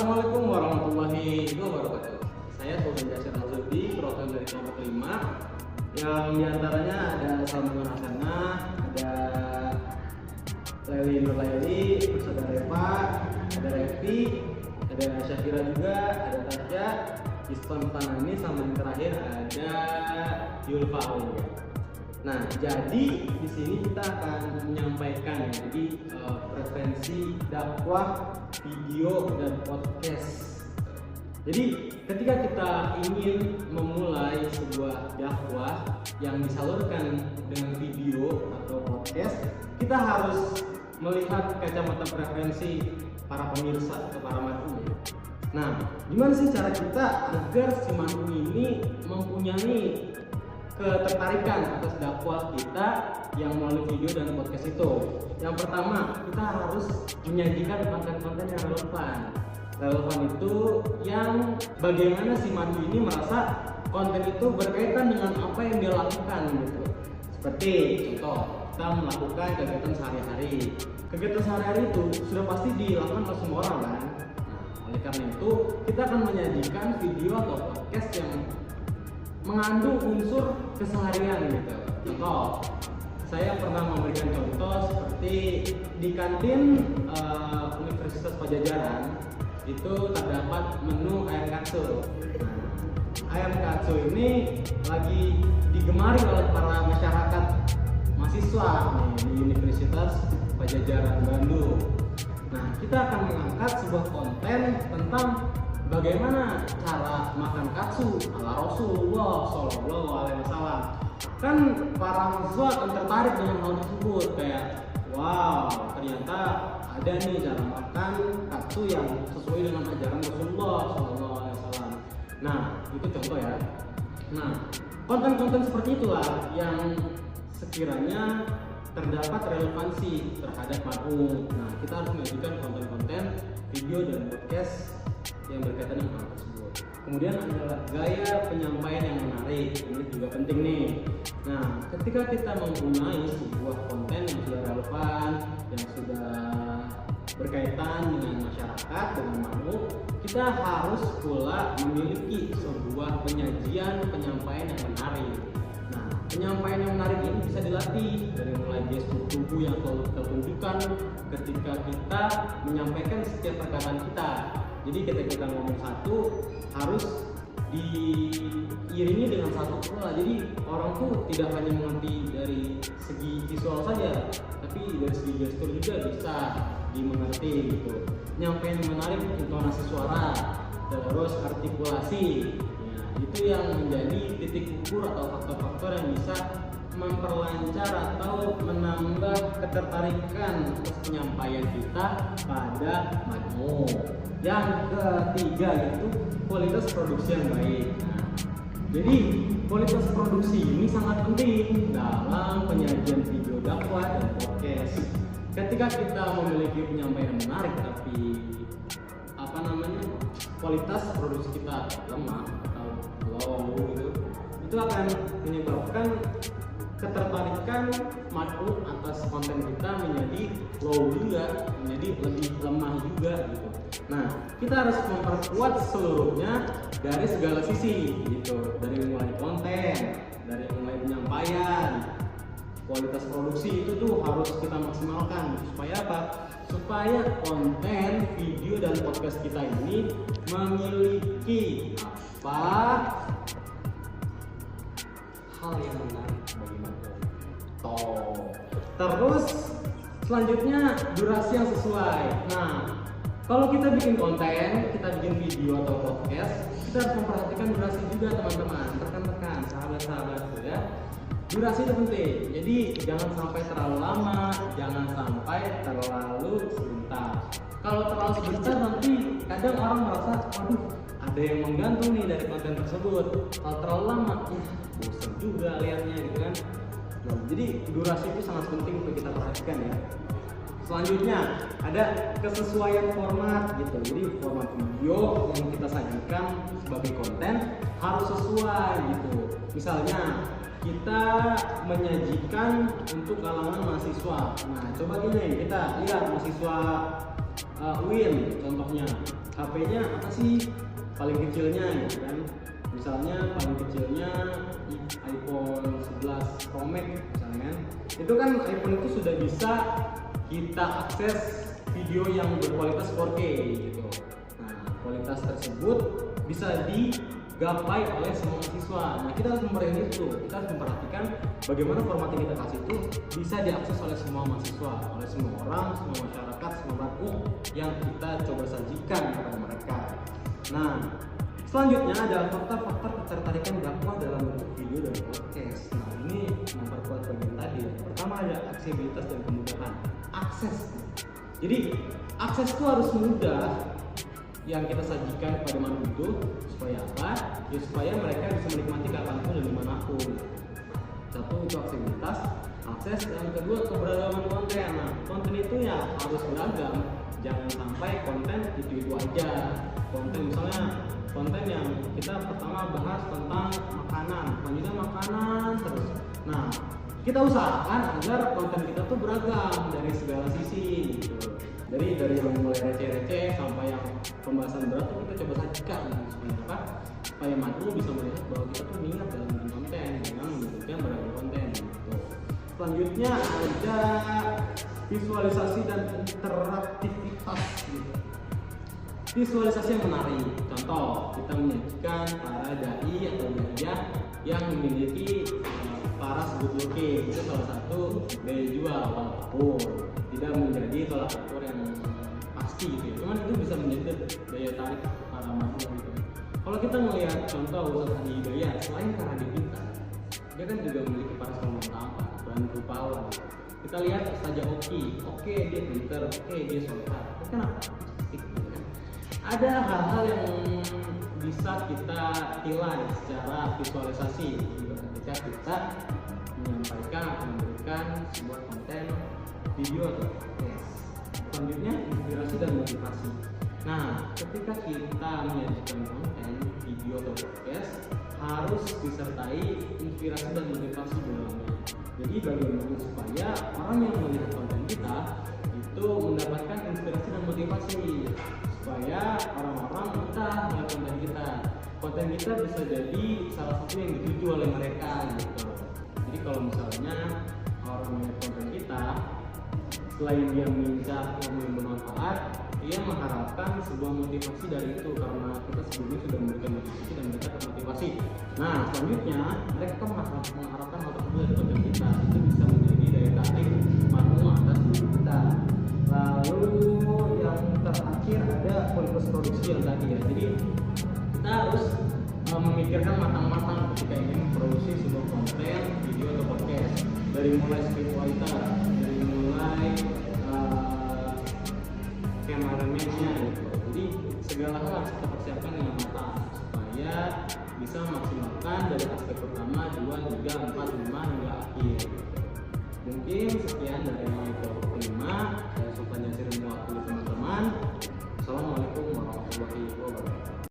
Assalamualaikum warahmatullahi wabarakatuh. Saya Sultan Jasir Al-Zubdi, perwakilan dari kelompok 5 yang diantaranya ada Salman Hasanah, ada Laili Nurlaili, terus ada Reva, ada Revi, ada Syafira juga, ada Tasya, Iston Tanani, sama yang terakhir ada Yulfa Aulia. Nah, jadi di sini kita akan menyampaikan preferensi dakwah video dan podcast. Jadi ketika kita ingin memulai sebuah dakwah yang disalurkan dengan video atau podcast, kita harus melihat kacamata preferensi para pemirsa atau para mad'u. Nah, gimana sih cara kita agar si mad'u ini mempunyai ketertarikan atas dakwah kita yang melalui video dan podcast itu? Yang pertama, kita harus menyajikan konten-konten yang relevan. Relevan itu yang bagaimana si mad'u ini merasa konten itu berkaitan dengan apa yang dia lakukan gitu. Seperti contoh, kita melakukan kegiatan sehari-hari. Kegiatan sehari-hari itu sudah pasti dilakukan oleh semua orang kan. Nah, oleh karena itu kita akan menyajikan video atau podcast yang mengandung unsur keseharian gitu. Contoh, saya pernah memberikan contoh seperti di kantin Universitas Padjadjaran itu terdapat menu ayam katsu. Nah, ayam katsu ini lagi digemari oleh para masyarakat mahasiswa di Universitas Padjadjaran Bandung. Nah, kita akan mengangkat sebuah konten tentang bagaimana cara makan katsu ala Rasulullah Shallallahu Alaihi Wasallam. Kan para mahasiswa akan tertarik dengan hal tersebut, kayak wow, ternyata ada nih cara makan katsu yang sesuai dengan ajaran Rasulullah Shallallahu Alaihi Wasallam. Nah, itu contoh ya. Nah, konten-konten seperti itulah yang sekiranya terdapat relevansi terhadap mad'u. Nah, kita harus mengajukan konten-konten video dan podcast yang berkaitan dengan hal tersebut. Kemudian adalah gaya penyampaian yang menarik, ini juga penting nih. Nah, ketika kita mempunyai sebuah konten yang sudah relevan, yang sudah berkaitan dengan masyarakat, dengan mad'u, kita harus pula memiliki sebuah penyampaian yang menarik. Nah, penyampaian yang menarik ini bisa dilatih dari mulai gestur tubuh yang selalu kita tunjukkan ketika kita menyampaikan setiap perkataan kita. Jadi ketika kita ngomong satu harus diiringi dengan satu pola. Jadi orang tuh tidak hanya mengerti dari segi visual saja, tapi dari segi gestur juga bisa dimengerti gitu. Penyampaian yang menarik, intonasi suara, terus artikulasi. Ya, itu yang menjadi titik ukur atau faktor-faktor yang bisa memperlancar atau menambah ketertarikan atas penyampaian kita pada mad'u. Yang ketiga itu kualitas produksi yang baik. Nah, jadi kualitas produksi ini sangat penting dalam penyajian video dakwah dan podcast. Ketika kita memiliki penyampaian yang menarik tapi kualitas produksi kita lemah atau low gitu, itu akan menyebabkan ketertarikan mad'u atas konten kita menjadi low juga, menjadi lebih lemah juga gitu. Nah, kita harus memperkuat seluruhnya dari segala sisi gitu, dari mulai konten, dari mulai penyampaian, kualitas produksi itu tuh harus kita maksimalkan. Supaya apa? Supaya konten video dan podcast kita ini memiliki hal yang menarik bagi masyarakat. Terus selanjutnya durasi yang sesuai. Nah, kalau kita bikin konten, kita bikin video atau podcast, kita harus memperhatikan durasi juga teman-teman, rekan-rekan, sahabat-sahabat ya. Durasi itu penting. Jadi jangan sampai terlalu lama, jangan sampai terlalu sebentar. Kalau terlalu sebentar nanti kadang orang merasa, waduh, ada yang menggantung nih dari konten tersebut. Kalau terlalu lama, ya bosan juga lihatnya gitu kan. Nah, jadi durasi itu sangat penting untuk kita perhatikan ya. Selanjutnya ada kesesuaian format gitu. Jadi format video yang kita sajikan sebagai konten harus sesuai gitu. Misalnya kita menyajikan untuk kalangan mahasiswa. Nah, coba gini, kita lihat mahasiswa Win contohnya, HP-nya apa sih paling kecilnya gitu kan, misalnya paling kecilnya iPhone 11 Pro Max misalnya kan, itu kan iPhone itu sudah bisa kita akses video yang berkualitas 4K gitu. Nah, kualitas tersebut bisa digapai oleh semua mahasiswa. Nah, kita harus memperhatikan itu. Kita harus memperhatikan bagaimana format yang kita kasih itu bisa diakses oleh semua mahasiswa, oleh semua orang, semua masyarakat, semua pelaku yang kita coba sajikan kepada mereka. Nah, selanjutnya adalah faktor-faktor ketertarikan dakwah dalam bentuk video dan podcast. Nah, ini memperkuat bagian tadi. Pertama ada aksesibilitas dan kemudahan. Akses. Jadi akses itu harus mudah yang kita sajikan kepada manusia itu supaya apa? Ya supaya mereka bisa menikmati kapanpun dan dimanapun. Satu itu aksesibilitas, akses, yang kedua keberagaman konten. Nah, konten itu ya harus beragam. Jangan sampai konten itu aja. Konten misalnya konten yang kita pertama bahas tentang makanan, selanjutnya makanan terus. Nah, kita usahakan agar konten kita tuh beragam dari segala sisi gitu. Dari yang mulai receh-receh sampai yang pembahasan berat tuh kita coba sajikan supaya apa? Supaya Madu bisa melihat bahwa kita tuh minat dalam bikin konten dengan membentuknya beragam konten gitu. Selanjutnya ada visualisasi dan interaktivitas gitu. Visualisasi yang menarik. Contoh, kita menyajikan para dai atau daiyah yang memiliki para sebut lukis. Itu salah satu daya jual walaupun tidak menjadi tolak ukur yang pasti gitu ya. Cuman itu bisa menjadi daya tarik para mahasiswa gitu. Kalau kita melihat contoh Ustaz Adi Hidayat, selain karena dia pintar, dia kan juga memiliki para salman tampak, bahan rupawan. Kita lihat saja oke dia pintar, oke dia solehah. Kenapa? Gitu kan. Ada hal-hal yang bisa kita nilai secara visualisasi ketika kita menyampaikan atau memberikan sebuah konten video atau podcast. Selanjutnya inspirasi dan motivasi. Nah, ketika kita menyajikan konten video atau podcast harus disertai inspirasi dan motivasi di dalamnya. Jadi bagaimana supaya orang yang melihat konten kita itu mendapatkan inspirasi dan motivasi supaya orang-orang betah melihat konten kita. Konten kita bisa jadi salah satu yang dituju oleh mereka gitu. Jadi kalau misalnya orang melihat konten kita, selain dia mengincar ilmu yang bermanfaat, dia mengharapkan sebuah motivasi dari itu karena kita sebelumnya sudah memberikan motivasi dan mereka termotivasi. Nah, selanjutnya mereka mengharapkan hal tersebut dari konten kita. Itu bisa menjadi daya tarik manual atas diri kita. Lalu yang terakhir ada kualitas produksi yang tadi ya. Jadi kita harus memikirkan matang-matang ketika ingin memproduksi sebuah konten, video atau podcast. Dari mulai script writer, dari mulai cameraman-nya gitu. Jadi segala hal harus kita persiapkan dengan matang supaya bisa memaksimalkan dari aspek